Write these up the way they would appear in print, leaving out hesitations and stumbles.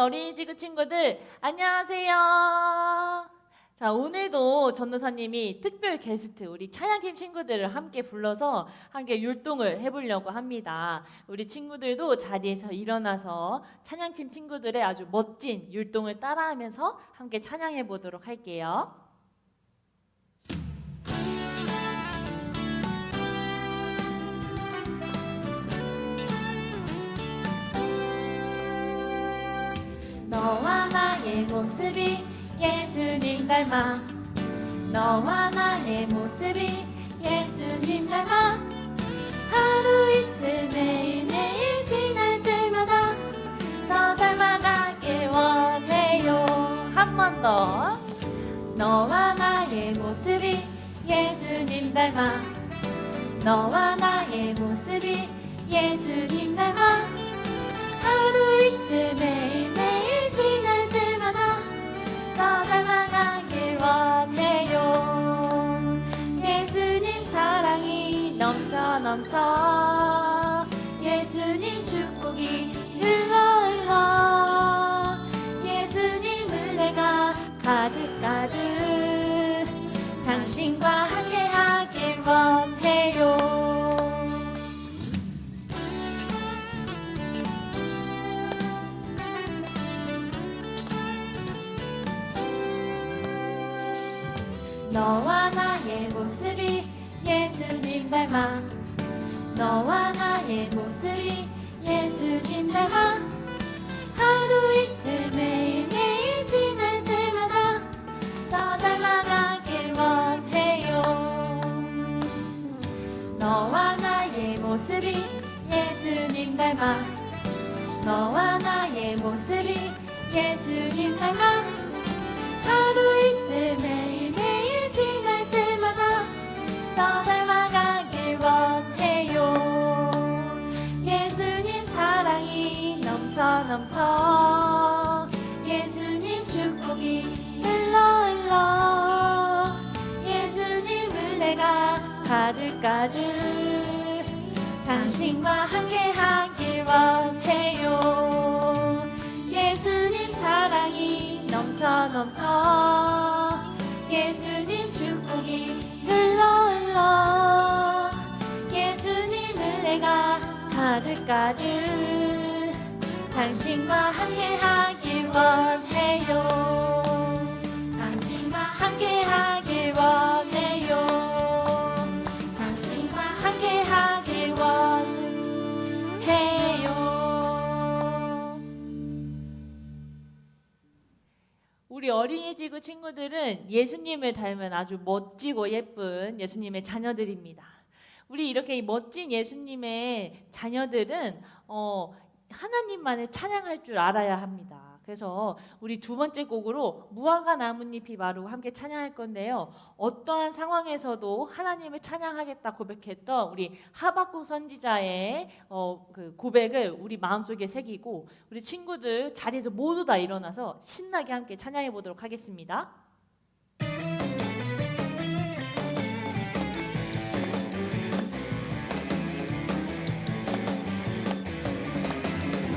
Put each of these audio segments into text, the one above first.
어린이지구 친구들 안녕하세요. 자, 오늘도 전도사님이 특별 게스트 우리 찬양팀 친구들을 함께 불러서 함께 율동을 해보려고 합니다. 우리 친구들도 자리에서 일어나서 찬양팀 친구들의 아주 멋진 율동을 따라하면서 함께 찬양해 보도록 할게요. 너와 나의 모습이 예수님 닮아, 너와 나의 모습이 예수님 닮아, 하루 이틀 매일매일 지날 때마다 너 닮아가길 원해요. 한 번 더. 너와 나의 모습이 예수님 닮아, 너와 나의 모습이 예수님 닮아, 하루 이틀 매일매일 지날 때마다 너 닮아가길 원해요. 예수님 사랑이 넘쳐 예수님 축복이 흘러 예수님 은혜가 가득 당신과 함께하길 원해요. 너와 나의 모습이 예수님 닮아, 너와 나의 모습이 예수님 닮아, 하루 이틀 매일매일 지날 때마다 너 닮아가길 원해요. 너와 나의 모습이 예수님 닮아, 너와 나의 모습이 예수님 닮아, 하루 이틀 매일매일 지날 때마다 너 닮아가길 원해요. 예수님 사랑이 넘쳐 예수님 축복이 흘러 예수님 은혜가 가득 당신과 함께하길 원해요. 예수님 사랑이 넘쳐 예수님 축복이 흘러 예수님 은혜가 가득 당신과 함께하길 원해요. 당신과 함께하길 원해요. 당신과 함께하길 원해요. 우리 어린이지구 친구들은 예수님을 닮은 아주 멋지고 예쁜 예수님의 자녀들입니다. 우리 이렇게 멋진 예수님의 자녀들은 하나님만을 찬양할 줄 알아야 합니다. 그래서 우리 두 번째 곡으로 무화과 나뭇잎이 바로 함께 찬양할 건데요. 어떠한 상황에서도 하나님을 찬양하겠다 고백했던 우리 하박국 선지자의 그 고백을 우리 마음속에 새기고 우리 친구들 자리에서 모두 다 일어나서 신나게 함께 찬양해 보도록 하겠습니다.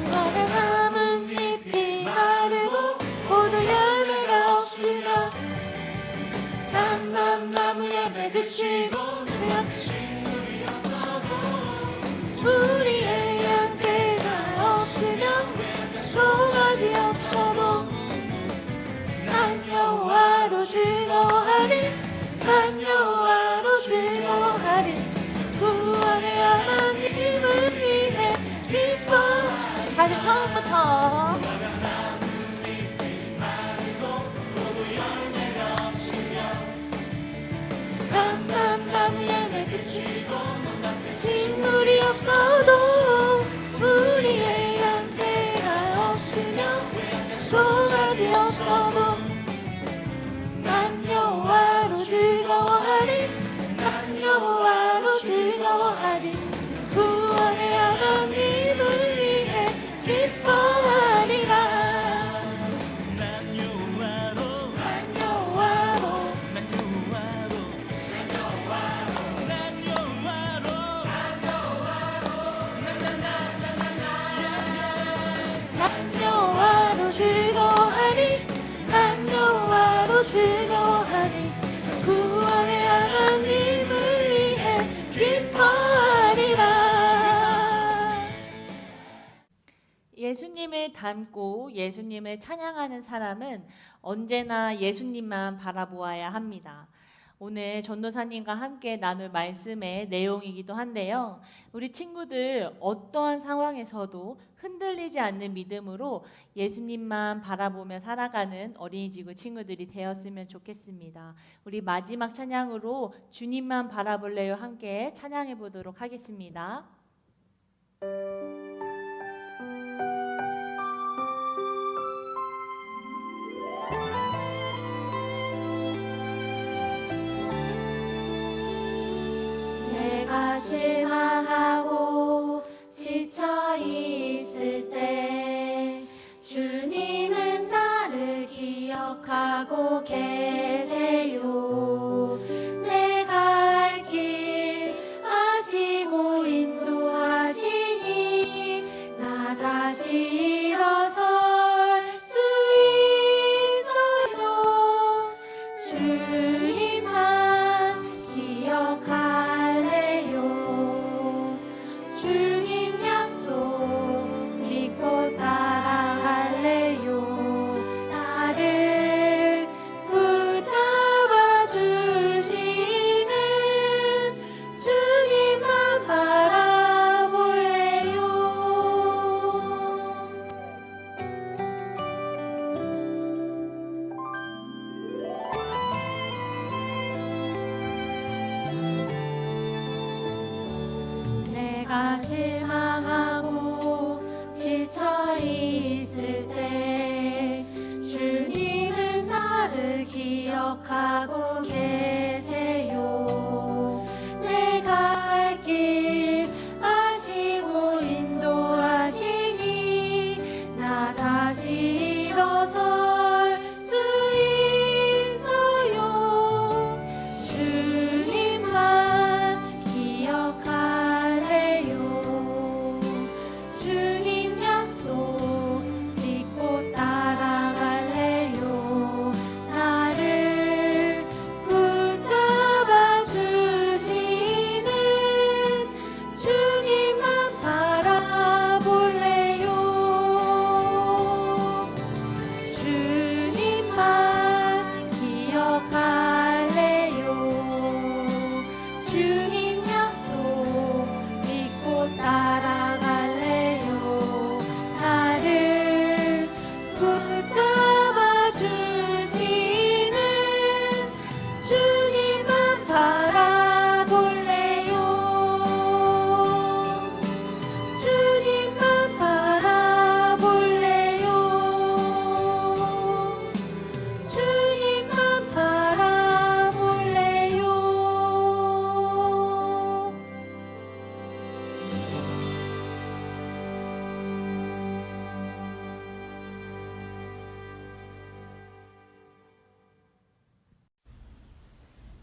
무화과 나뭇잎이 마르고 포도 열매가 없으며 감람나무 열매 그치고 식물이 없어도 우리의 양떼가 없으며 송아지 없어도 난 여호와로 즐거워하리, 난 여호와로 즐거워하리, 구원의 하나님을 위해 기뻐. 다시 처음부터. 감람나무 열매 그치고 식물이 없어도 우리의 양떼가 없으며 송아지 없어도 난 여호와로 즐거워하리, 난 여호와로 즐거워하리, 구원의 하나님을 위해 기뻐하리. 기뻐하리. 구원의 하나님을 위해 기뻐하리라. 예수님을 닮고 예수님을 찬양하는 사람은 언제나 예수님만 바라보아야 합니다. 오늘 전도사님과 함께 나눌 말씀의 내용이기도 한데요. 우리 친구들 어떠한 상황에서도 흔들리지 않는 믿음으로 예수님만 바라보며 살아가는 어린이지구 친구들이 되었으면 좋겠습니다. 우리 마지막 찬양으로 주님만 바라볼래요 함께 찬양해 보도록 하겠습니다. 내가 실망하고 지쳐 있을 때 주님은 나를 기억하고 계세요. 내가 할 길 아시고 인도하시니 나 다시 일어설 수 있어요. 주님만 기억할래요. 주님 약속 믿고 따라갈래요. 나를 붙잡아 주시는 주님만 바라볼래요. 내가 실망하고 지쳐 있을 때 주님은 나를 기억하고 계세요. 내가 할 길 아시고 인도하시니 나 다시 일어설 수 있어요. 주님만 기억할래요. 주님 약속 믿고 따라갈래요. 나를 붙잡아 주시는 주님만 바라볼래요. 주님만 기억할래요. 주님 약속 믿고 따라갈래요. 나를 붙잡아 주시는 주님만 바라볼래요. 주님만 바라볼래요. 주님만 바라볼래요.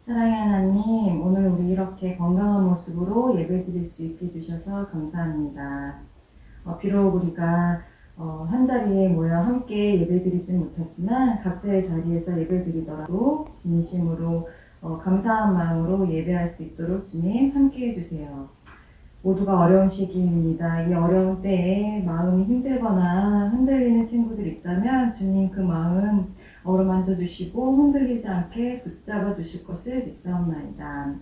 사랑의 하나님, 오늘 우리 이렇게 건강한 모습으로 예배드릴 수 있게 해주셔서 감사합니다. 비록 우리가 한자리에 모여 함께 예배드리진 못하지만 각자의 자리에서 예배드리더라도 진심으로 감사한 마음으로 예배할 수 있도록 주님 함께 해주세요. 모두가 어려운 시기입니다. 이 어려운 때에 마음이 힘들거나 흔들리는 친구들이 있다면 주님 그 마음 어루만져 주시고 흔들리지 않게 붙잡아 주실 것을 믿사옵나이다.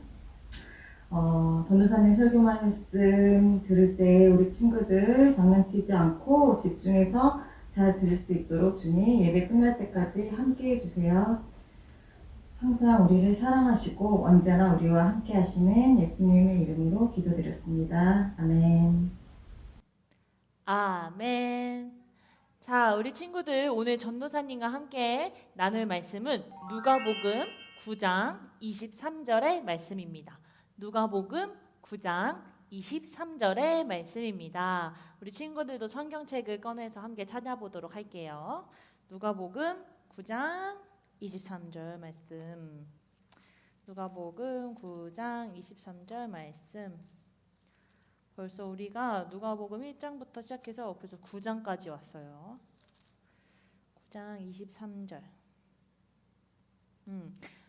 전도사님 설교 말씀 들을 때 우리 친구들 장난치지 않고 집중해서 잘 들을 수 있도록 주님 예배 끝날 때까지 함께 해주세요. 항상 우리를 사랑하시고 언제나 우리와 함께 하시는 예수님의 이름으로 기도드렸습니다. 아멘. 아멘. 자, 우리 친구들 오늘 전도사님과 함께 나눌 말씀은 누가복음 9장 23절의 말씀입니다. 누가복음 9장 23절의 말씀입니다. 우리 친구들도 성경책을 꺼내서 함께 찾아보도록 할게요. 누가복음 9장 23절 말씀. 누가복음 9장 23절 말씀. 벌써 우리가 누가복음 1장부터 시작해서 벌써 9장까지 왔어요. 9장 23절.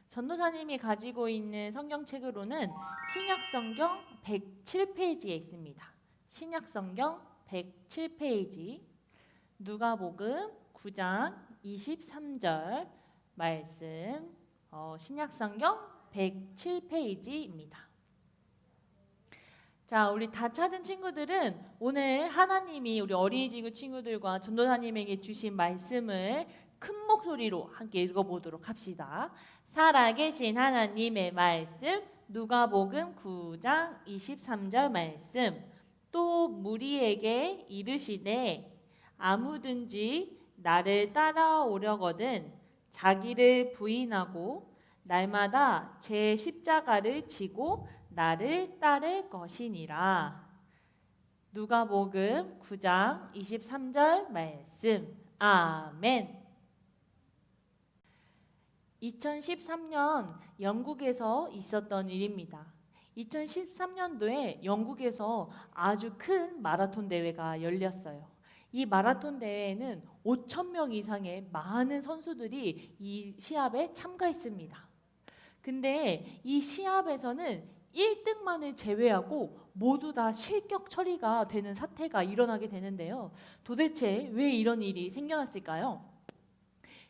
전도사님이 가지고 있는 성경책으로는 신약성경 107페이지에 있습니다. 신약성경 107페이지 누가복음 9장 23절 말씀 신약성경 107페이지입니다. 자, 우리 다 찾은 친구들은 오늘 하나님이 우리 어린이지구 친구들과 전도사님에게 주신 말씀을 큰 목소리로 함께 읽어보도록 합시다. 살아계신 하나님의 말씀 누가복음 9장 23절 말씀 또 무리에게 이르시되 아무든지 나를 따라오려거든 자기를 부인하고 날마다 제 십자가를 지고 나를 따를 것이니라. 누가복음 9장 23절 말씀. 아멘. 2013년 영국에서 있었던 일입니다. 2013년도에 영국에서 아주 큰 마라톤 대회가 열렸어요. 이 마라톤 대회에는 5,000명 이상의 많은 선수들이 이 시합에 참가했습니다. 근데 이 시합에서는 1등만을 제외하고 모두 다 실격 처리가 되는 사태가 일어나게 되는데요. 도대체 왜 이런 일이 생겨났을까요?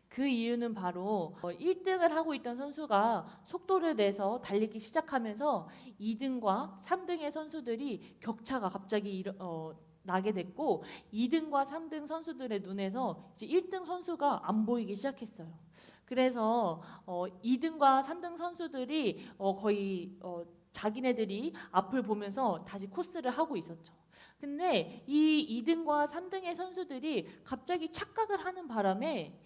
그 이유는 바로 1등을 하고 있던 선수가 속도를 내서 달리기 시작하면서 2등과 3등의 선수들이 격차가 갑자기 나게 됐고 2등과 3등 선수들의 눈에서 이제 1등 선수가 안 보이기 시작했어요. 그래서 2등과 3등 선수들이 거의 자기네들이 앞을 보면서 다시 코스를 하고 있었죠. 근데 이 2등과 3등의 선수들이 갑자기 착각을 하는 바람에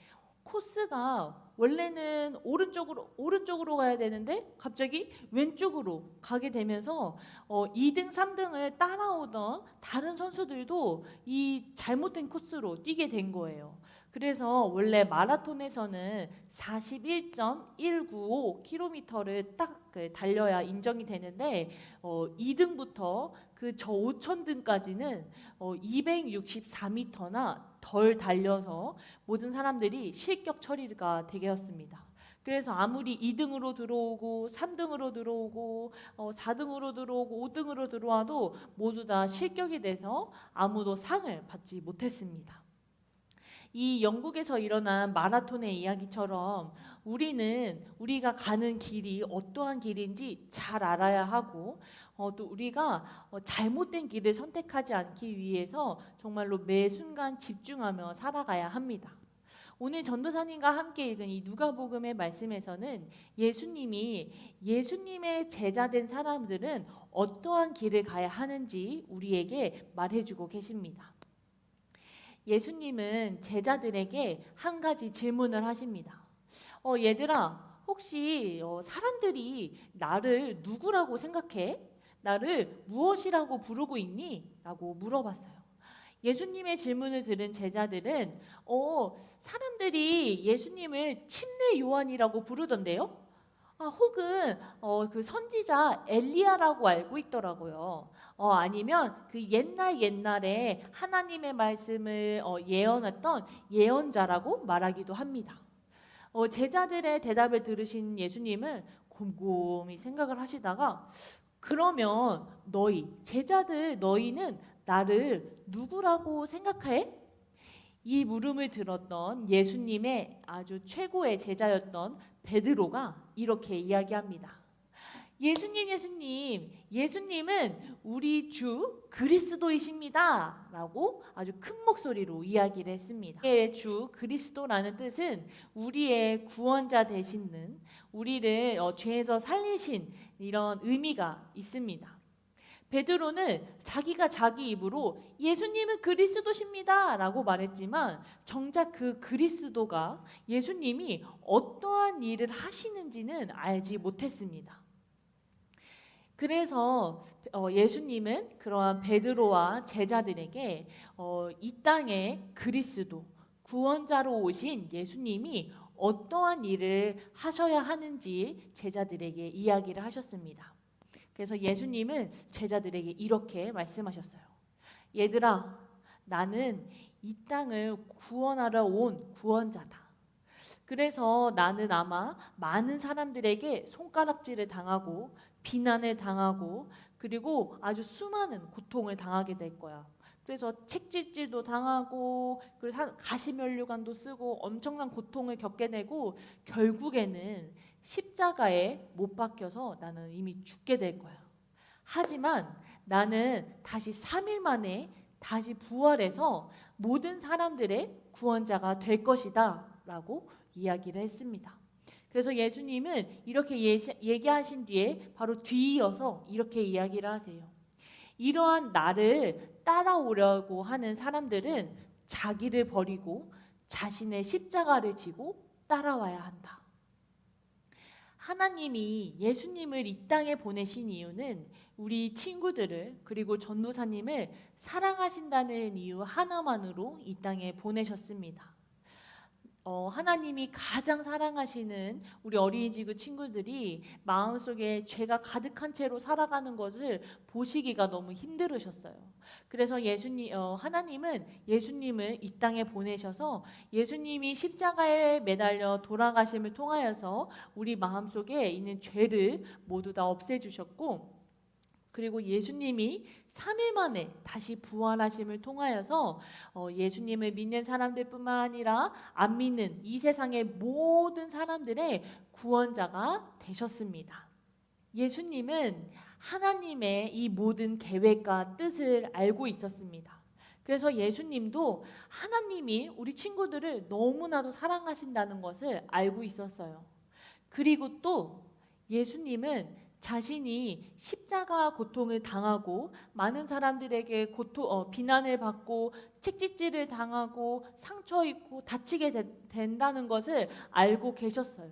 코스가 원래는 오른쪽으로 가야 되는데 갑자기 왼쪽으로 가게 되면서 2등, 3등을 따라오던 다른 선수들도 이 잘못된 코스로 뛰게 된 거예요. 그래서 원래 마라톤에서는 41.195km를 딱 달려야 인정이 되는데 2등부터 그 저 5,000등까지는 264m나 덜 달려서 모든 사람들이 실격 처리가 되었습니다. 그래서 아무리 2등으로 들어오고 3등으로 들어오고 4등으로 들어오고 5등으로 들어와도 모두 다 실격이 돼서 아무도 상을 받지 못했습니다. 이 영국에서 일어난 마라톤의 이야기처럼 우리가 가는 길이 어떠한 길인지 잘 알아야 하고 또 우리가 잘못된 길을 선택하지 않기 위해서 정말로 매 순간 집중하며 살아가야 합니다. 오늘 전도사님과 함께 읽은 이 누가복음의 말씀에서는 예수님의 제자된 사람들은 어떠한 길을 가야 하는지 우리에게 말해주고 계십니다. 예수님은 제자들에게 한 가지 질문을 하십니다. 얘들아, 혹시 사람들이 나를 누구라고 생각해? 나를 무엇이라고 부르고 있니? 라고 물어봤어요. 예수님의 질문을 들은 제자들은 사람들이 예수님을 침례 요한이라고 부르던데요? 혹은 그 선지자 엘리야라고 알고 있더라고요. 아니면 그 옛날에 하나님의 말씀을 예언했던 예언자라고 말하기도 합니다. 제자들의 대답을 들으신 예수님은 곰곰이 생각을 하시다가 그러면 너희는 나를 누구라고 생각해? 이 물음을 들었던 예수님의 아주 최고의 제자였던 베드로가 이렇게 이야기합니다. 예수님은 우리 주 그리스도이십니다. 라고 아주 큰 목소리로 이야기를 했습니다. 주 그리스도라는 뜻은 우리의 구원자 되시는, 우리를 죄에서 살리신 이런 의미가 있습니다. 베드로는 자기가 자기 입으로 예수님은 그리스도십니다 라고 말했지만 정작 그 그리스도가 예수님이 어떠한 일을 하시는지는 알지 못했습니다. 그래서 예수님은 그러한 베드로와 제자들에게 이 땅에 그리스도, 구원자로 오신 예수님이 어떠한 일을 하셔야 하는지 제자들에게 이야기를 하셨습니다. 그래서 예수님은 제자들에게 이렇게 말씀하셨어요. 얘들아, 나는 이 땅을 구원하러 온 구원자다. 그래서 나는 아마 많은 사람들에게 손가락질을 당하고 비난을 당하고 그리고 아주 수많은 고통을 당하게 될 거야. 그래서 책질질도 당하고 그리고 가시면류관도 쓰고 엄청난 고통을 겪게 되고 결국에는 십자가에 못 박혀서 나는 이미 죽게 될 거야. 하지만 나는 다시 3일 만에 다시 부활해서 모든 사람들의 구원자가 될 것이다 라고 이야기를 했습니다. 그래서 예수님은 이렇게 얘기하신 뒤에 바로 뒤이어서 이렇게 이야기를 하세요. 이러한 나를 따라오려고 하는 사람들은 자기를 버리고 자신의 십자가를 지고 따라와야 한다. 하나님이 예수님을 이 땅에 보내신 이유는 우리 친구들을 그리고 전도사님을 사랑하신다는 이유 하나만으로 이 땅에 보내셨습니다. 하나님이 가장 사랑하시는 우리 어린이집 친구들이 마음속에 죄가 가득한 채로 살아가는 것을 보시기가 너무 힘들으셨어요. 그래서 하나님은 예수님을 이 땅에 보내셔서 예수님이 십자가에 매달려 돌아가심을 통하여서 우리 마음속에 있는 죄를 모두 다 없애주셨고 그리고 예수님이 3일 만에 다시 부활하심을 통하여서 예수님을 믿는 사람들뿐만 아니라 안 믿는 이 세상의 모든 사람들의 구원자가 되셨습니다. 예수님은 하나님의 이 모든 계획과 뜻을 알고 있었습니다. 그래서 예수님도 하나님이 우리 친구들을 너무나도 사랑하신다는 것을 알고 있었어요. 그리고 또 예수님은 자신이 십자가 고통을 당하고 많은 사람들에게 비난을 받고 책짓질을 당하고 상처 입고 다치게 된다는 것을 알고 계셨어요.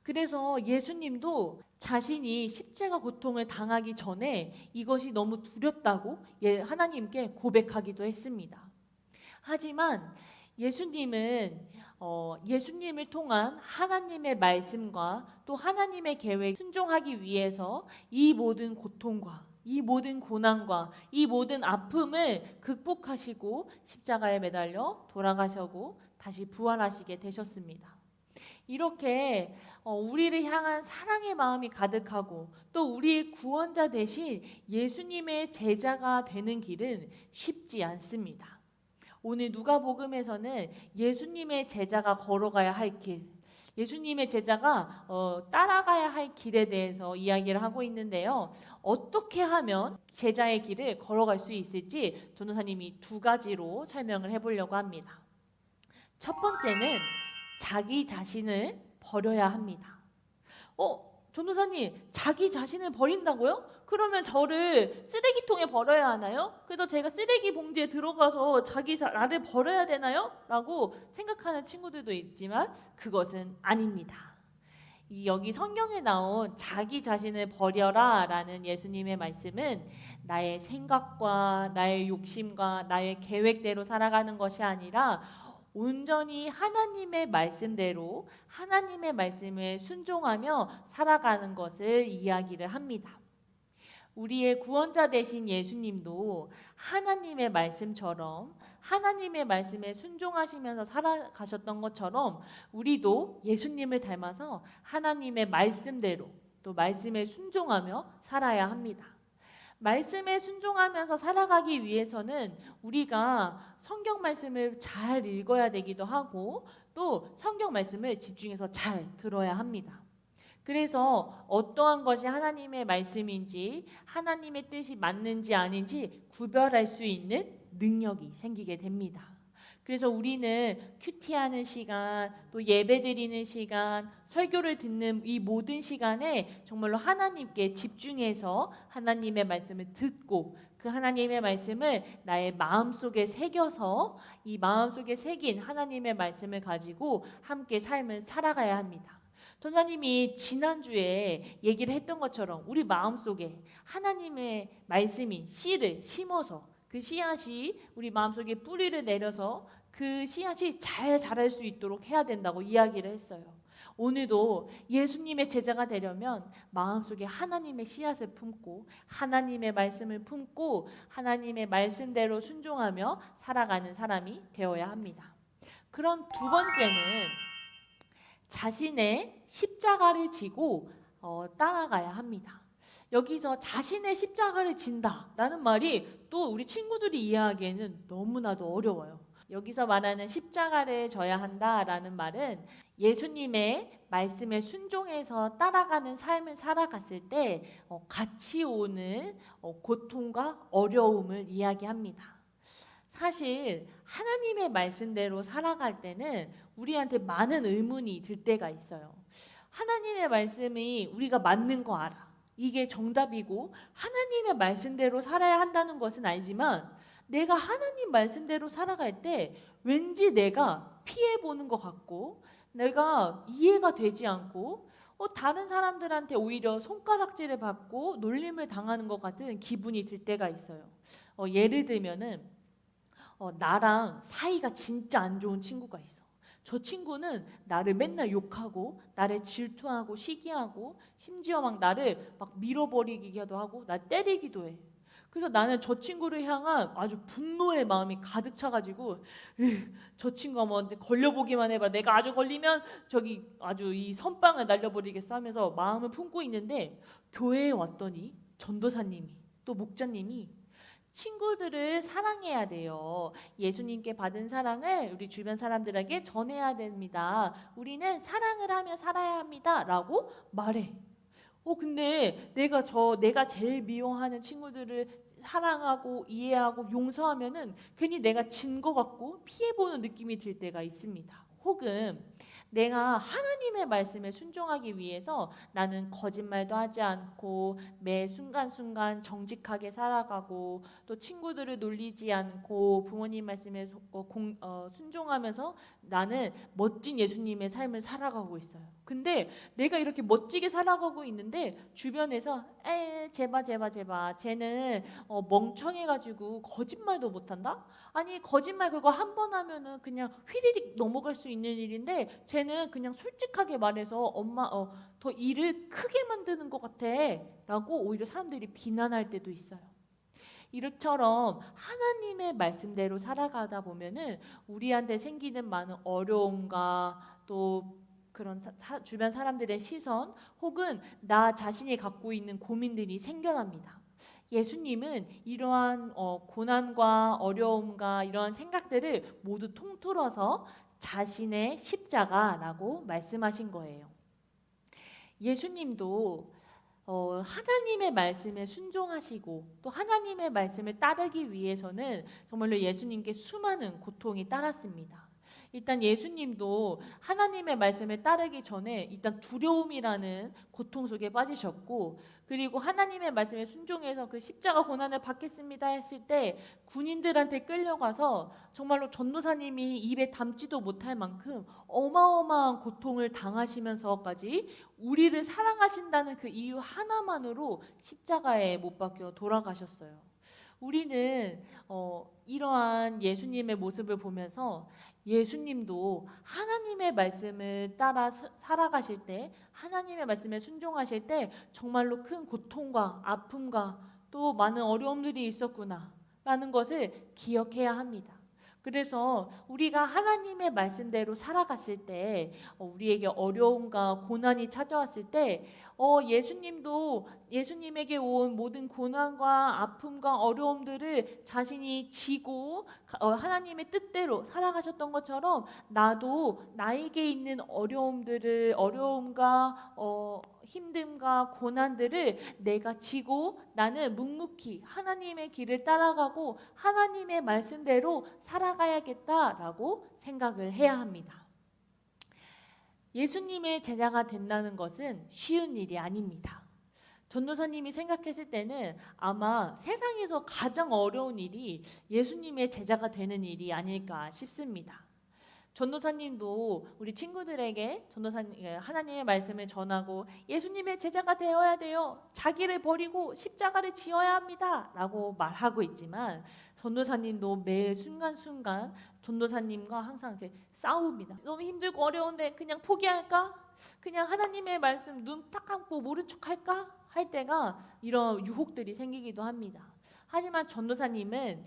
그래서 예수님도 자신이 십자가 고통을 당하기 전에 이것이 너무 두렵다고 하나님께 고백하기도 했습니다. 하지만 예수님을 통한 하나님의 말씀과 또 하나님의 계획에 순종하기 위해서 이 모든 고통과 이 모든 고난과 이 모든 아픔을 극복하시고 십자가에 매달려 돌아가시고 다시 부활하시게 되셨습니다. 이렇게 우리를 향한 사랑의 마음이 가득하고 또 우리의 구원자 대신 예수님의 제자가 되는 길은 쉽지 않습니다. 오늘 누가복음에서는 예수님의 제자가 걸어가야 할 길, 예수님의 제자가 따라가야 할 길에 대해서 이야기를 하고 있는데요. 어떻게 하면 제자의 길을 걸어갈 수 있을지 전도사님이 2가지로 설명을 해보려고 합니다. 첫 번째는 자기 자신을 버려야 합니다. 전도사님, 자기 자신을 버린다고요? 그러면 저를 쓰레기통에 버려야 하나요? 그래서 제가 쓰레기 봉지에 들어가서 나를 버려야 되나요? 라고 생각하는 친구들도 있지만 그것은 아닙니다. 여기 성경에 나온 자기 자신을 버려라 라는 예수님의 말씀은 나의 생각과 나의 욕심과 나의 계획대로 살아가는 것이 아니라 온전히 하나님의 말씀대로 하나님의 말씀에 순종하며 살아가는 것을 이야기를 합니다. 우리의 구원자 되신 예수님도 하나님의 말씀처럼 하나님의 말씀에 순종하시면서 살아가셨던 것처럼 우리도 예수님을 닮아서 하나님의 말씀대로 또 말씀에 순종하며 살아야 합니다. 말씀에 순종하면서 살아가기 위해서는 우리가 성경 말씀을 잘 읽어야 되기도 하고 또 성경 말씀을 집중해서 잘 들어야 합니다. 그래서 어떠한 것이 하나님의 말씀인지 하나님의 뜻이 맞는지 아닌지 구별할 수 있는 능력이 생기게 됩니다. 그래서 우리는 큐티하는 시간, 또 예배드리는 시간, 설교를 듣는 이 모든 시간에 정말로 하나님께 집중해서 하나님의 말씀을 듣고 그 하나님의 말씀을 나의 마음속에 새겨서 이 마음속에 새긴 하나님의 말씀을 가지고 함께 삶을 살아가야 합니다. 전사님이 지난주에 얘기를 했던 것처럼 우리 마음속에 하나님의 말씀인 씨를 심어서 그 씨앗이 우리 마음속에 뿌리를 내려서 그 씨앗이 잘 자랄 수 있도록 해야 된다고 이야기를 했어요. 오늘도 예수님의 제자가 되려면 마음속에 하나님의 씨앗을 품고 하나님의 말씀을 품고 하나님의 말씀대로 순종하며 살아가는 사람이 되어야 합니다. 그럼 2번째는 자신의 십자가를 지고 따라가야 합니다. 여기서 자신의 십자가를 진다라는 말이 또 우리 친구들이 이해하기에는 너무나도 어려워요. 여기서 말하는 십자가를 져야 한다라는 말은 예수님의 말씀에 순종해서 따라가는 삶을 살아갔을 때 같이 오는 고통과 어려움을 이야기합니다. 사실 하나님의 말씀대로 살아갈 때는 우리한테 많은 의문이 들 때가 있어요. 하나님의 말씀이 우리가 맞는 거 알아. 이게 정답이고 하나님의 말씀대로 살아야 한다는 것은 알지만 내가 하나님 말씀대로 살아갈 때 왠지 내가 피해보는 것 같고 내가 이해가 되지 않고 다른 사람들한테 오히려 손가락질을 받고 놀림을 당하는 것 같은 기분이 들 때가 있어요. 예를 들면은 나랑 사이가 진짜 안 좋은 친구가 있어. 저 친구는 나를 맨날 욕하고 나를 질투하고 시기하고 심지어 막 나를 막 밀어버리기도 하고 나 때리기도 해. 그래서 나는 저 친구를 향한 아주 분노의 마음이 가득 차가지고 저 친구가 뭐 걸려보기만 해봐. 내가 아주 걸리면 저기 아주 이 선빵을 날려버리겠어 하면서 마음을 품고 있는데 교회에 왔더니 전도사님이 또 목자님이 친구들을 사랑해야 돼요. 예수님께 받은 사랑을 우리 주변 사람들에게 전해야 됩니다. 우리는 사랑을 하며 살아야 합니다. 라고 말해. 근데 내가 제일 미워하는 친구들을 사랑하고 이해하고 용서하면은 괜히 내가 진 것 같고 피해보는 느낌이 들 때가 있습니다. 혹은 내가 하나님의 말씀에 순종하기 위해서 나는 거짓말도 하지 않고 매 순간순간 정직하게 살아가고 또 친구들을 놀리지 않고 부모님 말씀에 순종하면서 나는 멋진 예수님의 삶을 살아가고 있어요. 근데 내가 이렇게 멋지게 살아가고 있는데 주변에서 제발 쟤는 멍청해가지고 거짓말도 못한다? 아니 거짓말 그거 한 번 하면은 그냥 휘리릭 넘어갈 수 있는 일인데 쟤는 그냥 솔직하게 말해서 엄마 더 일을 크게 만드는 것 같아 라고 오히려 사람들이 비난할 때도 있어요. 이처럼 하나님의 말씀대로 살아가다 보면은 우리한테 생기는 많은 어려움과 또 그런 주변 사람들의 시선 혹은 나 자신이 갖고 있는 고민들이 생겨납니다. 예수님은 이러한 고난과 어려움과 이러한 생각들을 모두 통틀어서 자신의 십자가라고 말씀하신 거예요. 예수님도 하나님의 말씀에 순종하시고 또 하나님의 말씀을 따르기 위해서는 정말로 예수님께 수많은 고통이 따랐습니다. 일단 예수님도 하나님의 말씀을 따르기 전에 일단 두려움이라는 고통 속에 빠지셨고 그리고 하나님의 말씀에 순종해서 그 십자가 고난을 받겠습니다 했을 때 군인들한테 끌려가서 정말로 전도사님이 입에 담지도 못할 만큼 어마어마한 고통을 당하시면서까지 우리를 사랑하신다는 그 이유 하나만으로 십자가에 못 박혀 돌아가셨어요. 우리는 이러한 예수님의 모습을 보면서 예수님도 하나님의 말씀을 따라 살아가실 때 하나님의 말씀에 순종하실 때 정말로 큰 고통과 아픔과 또 많은 어려움들이 있었구나 라는 것을 기억해야 합니다. 그래서 우리가 하나님의 말씀대로 살아갔을 때 우리에게 어려움과 고난이 찾아왔을 때 예수님도 예수님에게 온 모든 고난과 아픔과 어려움들을 자신이 지고 하나님의 뜻대로 살아가셨던 것처럼 나도 나에게 있는 어려움과 힘듦과 고난들을 내가 지고 나는 묵묵히 하나님의 길을 따라가고 하나님의 말씀대로 살아가야겠다라고 생각을 해야 합니다. 예수님의 제자가 된다는 것은 쉬운 일이 아닙니다. 전도사님이 생각했을 때는 아마 세상에서 가장 어려운 일이 예수님의 제자가 되는 일이 아닐까 싶습니다. 전도사님도 우리 친구들에게 하나님의 말씀을 전하고 예수님의 제자가 되어야 돼요. 자기를 버리고 십자가를 지어야 합니다. 라고 말하고 있지만 전도사님도 매 순간순간 전도사님과 항상 이렇게 싸웁니다. 너무 힘들고 어려운데 그냥 포기할까? 그냥 하나님의 말씀 눈 딱 감고 모른 척 할까? 할 때가 이런 유혹들이 생기기도 합니다. 하지만 전도사님은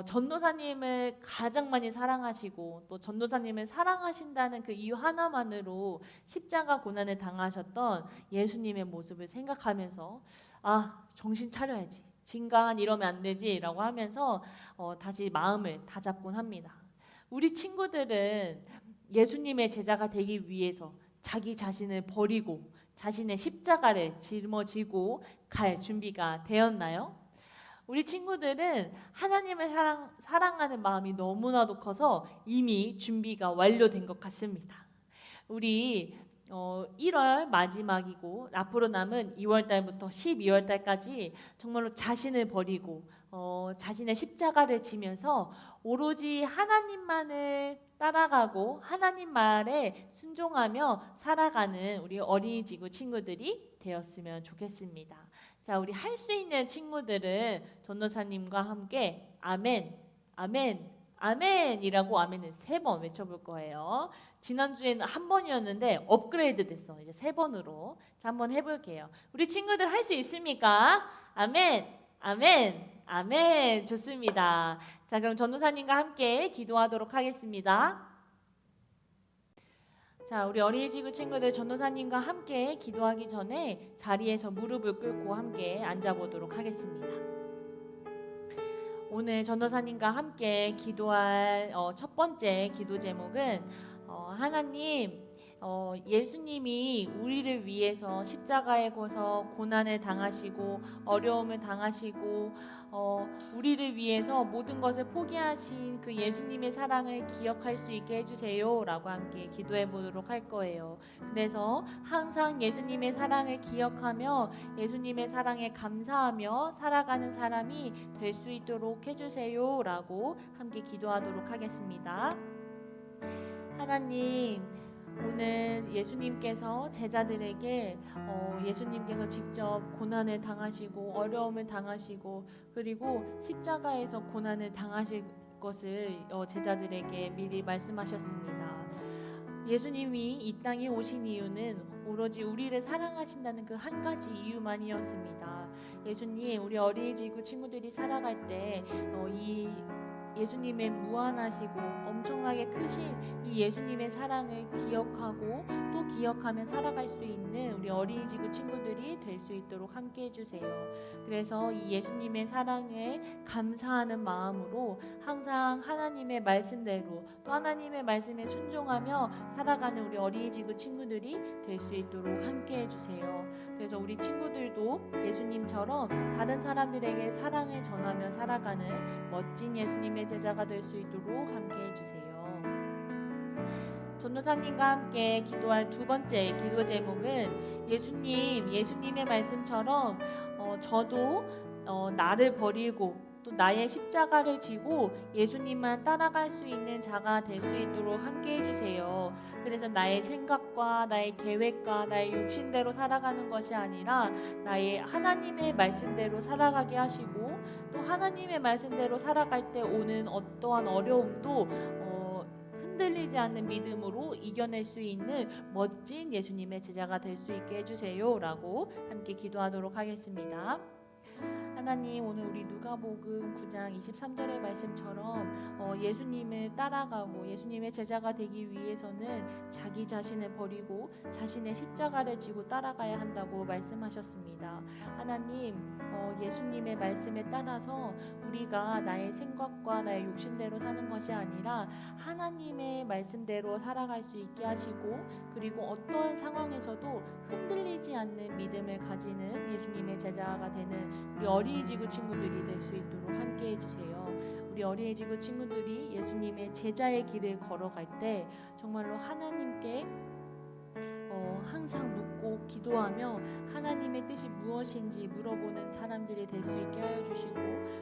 전도사님을 가장 많이 사랑하시고 또 전도사님을 사랑하신다는 그 이유 하나만으로 십자가 고난을 당하셨던 예수님의 모습을 생각하면서 정신 차려야지, 진강 이러면 안 되지라고 하면서 다시 마음을 다잡곤 합니다. 우리 친구들은 예수님의 제자가 되기 위해서 자기 자신을 버리고 자신의 십자가를 짊어지고 갈 준비가 되었나요? 우리 친구들은 하나님을 사랑하는 마음이 너무나도 커서 이미 준비가 완료된 것 같습니다. 우리 1월 마지막이고 앞으로 남은 2월 달부터 12월 달까지 정말로 자신을 버리고 자신의 십자가를 지면서 오로지 하나님만을 따라가고 하나님 말에 순종하며 살아가는 우리 어린이 지구 친구들이 되었으면 좋겠습니다. 자, 우리 할 수 있는 친구들은 전도사님과 함께 아멘, 아멘, 아멘이라고 아멘을 3번 외쳐볼 거예요. 지난주에는 한 번이었는데 업그레이드 됐어. 이제 3번으로. 자, 한번 해볼게요. 우리 친구들 할 수 있습니까? 아멘, 아멘, 아멘. 좋습니다. 자, 그럼 전도사님과 함께 기도하도록 하겠습니다. 자, 우리 어린이지구 친구들 전도사님과 함께 기도하기 전에 자리에서 무릎을 꿇고 함께 앉아보도록 하겠습니다. 오늘 전도사님과 함께 기도할 첫 번째 기도 제목은 하나님, 예수님이 우리를 위해서 십자가에 거서 고난을 당하시고 어려움을 당하시고 우리를 위해서 모든 것을 포기하신 그 예수님의 사랑을 기억할 수 있게 해주세요 라고 함께 기도해 보도록 할 거예요. 그래서 항상 예수님의 사랑을 기억하며 예수님의 사랑에 감사하며 살아가는 사람이 될 수 있도록 해주세요 라고 함께 기도하도록 하겠습니다. 하나님, 오늘 예수님께서 제자들에게 예수님께서 직접 고난을 당하시고 어려움을 당하시고 그리고 십자가에서 고난을 당하실 것을 제자들에게 미리 말씀하셨습니다. 예수님이 이 땅에 오신 이유는 오로지 우리를 사랑하신다는 그 한 가지 이유만이었습니다. 예수님, 우리 어린이지구 친구들이 살아갈 때 이 예수님의 무한하시고 엄청나게 크신 이 예수님의 사랑을 기억하고 또 기억하며 살아갈 수 있는 우리 어린이지구 친구들이 될 수 있도록 함께 해주세요. 그래서 이 예수님의 사랑에 감사하는 마음으로 항상 하나님의 말씀대로 또 하나님의 말씀에 순종하며 살아가는 우리 어린이지구 친구들이 될 수 있도록 함께 해주세요. 그래서 우리 친구들도 예수님처럼 다른 사람들에게 사랑을 전하며 살아가는 멋진 예수님의 제자가 될 수 있도록 함께 해주세요. 전도사님과 함께 기도할 두 번째 기도 제목은 예수님의 말씀처럼 저도 나를 버리고 또 나의 십자가를 지고 예수님만 따라갈 수 있는 자가 될 수 있도록 함께 해주세요. 그래서 나의 생각과 나의 계획과 나의 욕심대로 살아가는 것이 아니라 나의 하나님의 말씀대로 살아가게 하시고 또 하나님의 말씀대로 살아갈 때 오는 어떠한 어려움도 흔들리지 않는 믿음으로 이겨낼 수 있는 멋진 예수님의 제자가 될 수 있게 해주세요 라고 함께 기도하도록 하겠습니다. 하나님, 오늘 우리 누가복음 9장 23절의 말씀처럼 예수님을 따라가고 예수님의 제자가 되기 위해서는 자기 자신을 버리고 자신의 십자가를 지고 따라가야 한다고 말씀하셨습니다. 하나님, 예수님의 말씀에 따라서 우리가 나의 생각과 나의 욕심대로 사는 것이 아니라 하나님의 말씀대로 살아갈 수 있게 하시고 그리고 어떠한 상황에서도 흔들리지 않는 믿음을 가지는 예수님의 제자가 되는 우리 어린이지구 친구들이 될 수 있도록 함께 해주세요. 우리 어린이지구 친구들이 예수님의 제자의 길을 걸어갈 때 정말로 하나님께 항상 묻고 기도하며 하나님의 뜻이 무엇인지 물어보는 사람들이 될 수 있게 하여 주시고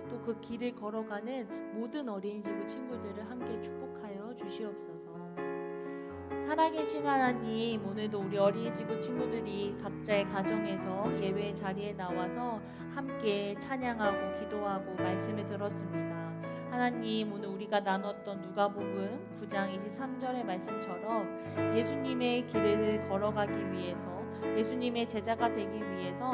또 그 길을 걸어가는 모든 어린이지구 친구들을 함께 축복하여 주시옵소서. 살아계신 하나님, 오늘도 우리 어린이지구 친구들이 각자의 가정에서 예배의 자리에 나와서 함께 찬양하고 기도하고 말씀을 들었습니다. 하나님, 오늘 우리가 나눴던 누가복음 9장 23절의 말씀처럼 예수님의 길을 걸어가기 위해서 예수님의 제자가 되기 위해서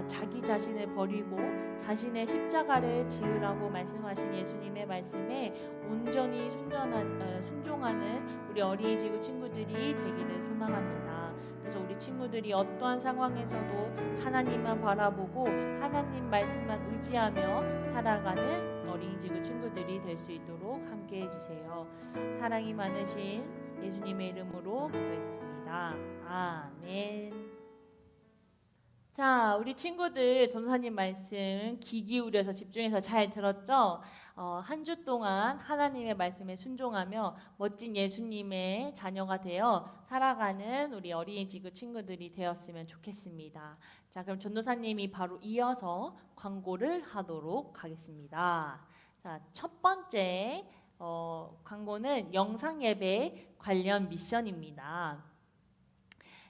자기 자신을 버리고 자신의 십자가를 지으라고 말씀하신 예수님의 말씀에 온전히 순종하는 우리 어린이 지구 친구들이 되기를 소망합니다. 그래서 우리 친구들이 어떠한 상황에서도 하나님만 바라보고 하나님 말씀만 의지하며 살아가는 어린이 지구 친구들이 될 수 있도록 함께 해주세요. 사랑이 많으신 예수님의 이름으로 기도했습니다. 아멘. 자, 우리 친구들 전도사님 말씀 귀 기울여서 집중해서 잘 들었죠? 한 주 동안 하나님의 말씀에 순종하며 멋진 예수님의 자녀가 되어 살아가는 우리 어린이 지구 친구들이 되었으면 좋겠습니다. 자, 그럼 전도사님이 바로 이어서 광고를 하도록 하겠습니다. 자, 첫 번째 광고는 영상 예배 관련 미션입니다.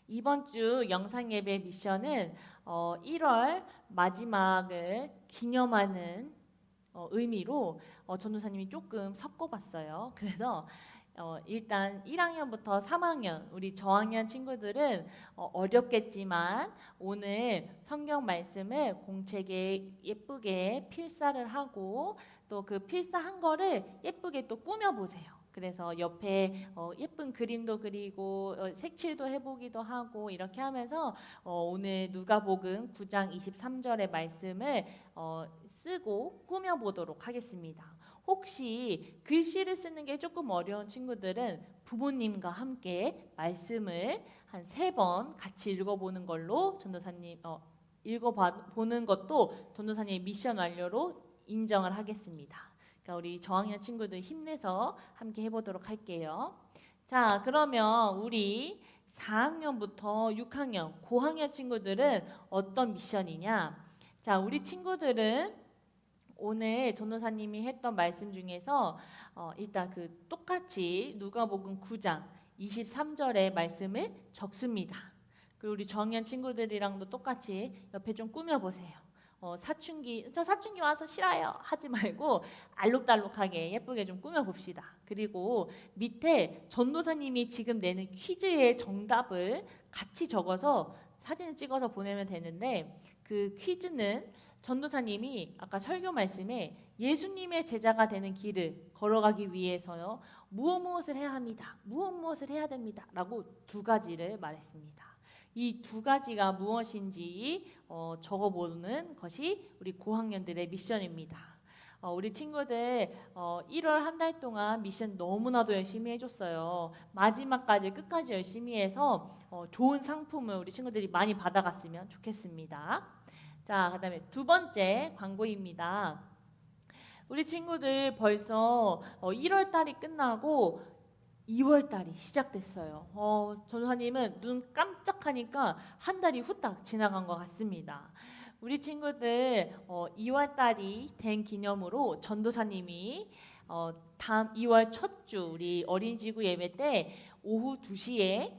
이번 주 영상 예배 미션은 1월 마지막을 기념하는 의미로 전도사님이 조금 섞어봤어요. 그래서 일단 1학년부터 3학년 우리 저학년 친구들은 어렵겠지만 오늘 성경 말씀을 공책에 예쁘게 필사를 하고 또 그 필사한 거를 예쁘게 또 꾸며보세요. 그래서 옆에 예쁜 그림도 그리고 색칠도 해보기도 하고 이렇게 하면서 오늘 누가복음 9장 23절의 말씀을 쓰고 꾸며보도록 하겠습니다. 혹시 글씨를 쓰는 게 조금 어려운 친구들은 부모님과 함께 말씀을 한 3번 같이 읽어보는 걸로 전도사님 읽어보는 것도 전도사님의 미션 완료로 인정을 하겠습니다. 그러니까 우리 저학년 친구들 힘내서 함께 해보도록 할게요. 자, 그러면 우리 4학년부터 6학년, 고학년 친구들은 어떤 미션이냐? 자, 우리 친구들은 오늘 전도사님이 했던 말씀 중에서 일단 그 똑같이 누가복음 9장 23절의 말씀을 적습니다. 그리고 우리 저학년 친구들이랑도 똑같이 옆에 좀 꾸며보세요. 저 사춘기 와서 싫어요 하지 말고 알록달록하게 예쁘게 좀 꾸며봅시다. 그리고 밑에 전도사님이 지금 내는 퀴즈의 정답을 같이 적어서 사진을 찍어서 보내면 되는데 그 퀴즈는 전도사님이 아까 설교 말씀에 예수님의 제자가 되는 길을 걸어가기 위해서요 무엇을 해야 합니다. 무엇을 해야 됩니다. 라고 2가지를 말했습니다. 이 2가지가 무엇인지 적어보는 것이 우리 고학년들의 미션입니다. 우리 친구들 1월 한 달 동안 미션 너무나도 열심히 해줬어요. 마지막까지 끝까지 열심히 해서 좋은 상품을 우리 친구들이 많이 받아갔으면 좋겠습니다. 자, 그 다음에 2번째 광고입니다. 우리 친구들 벌써 1월 달이 끝나고 2월 달이 시작됐어요. 전도사님은 눈 깜짝하니까 한 달이 후딱 지나간 것 같습니다. 우리 친구들 2월 달이 된 기념으로 전도사님이 다음 2월 첫 주 우리 어린이지구 예배 때 오후 2시에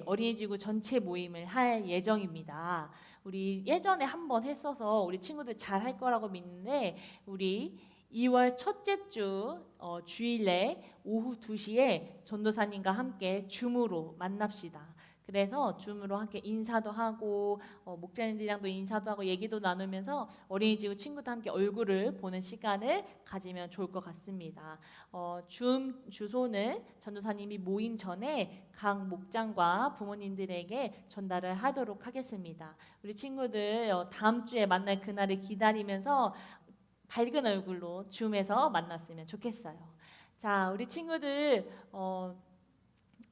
어린이지구 전체 모임을 할 예정입니다. 우리 예전에 한번 했어서 우리 친구들 잘 할 거라고 믿는데 우리 2월 첫째 주 주일에 오후 2시에 전도사님과 함께 줌으로 만납시다. 그래서 줌으로 함께 인사도 하고 목자님들이랑도 인사도 하고 얘기도 나누면서 어린이지구 친구들 함께 얼굴을 보는 시간을 가지면 좋을 것 같습니다. 줌 주소는 전도사님이 모임 전에 각 목장과 부모님들에게 전달을 하도록 하겠습니다. 우리 친구들 다음 주에 만날 그날을 기다리면서 밝은 얼굴로 줌에서 만났으면 좋겠어요. 자, 우리 친구들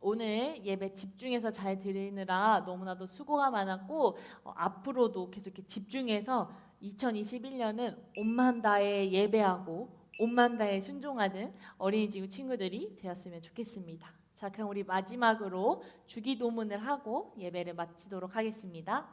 오늘 예배 집중해서 잘 드리느라 너무나도 수고가 많았고 앞으로도 계속 이렇게 집중해서 2021년은 온마음 다해 예배하고 온마음 다해 순종하는 어린이지구 친구들이 되었으면 좋겠습니다. 자, 그럼 우리 마지막으로 주기도문을 하고 예배를 마치도록 하겠습니다.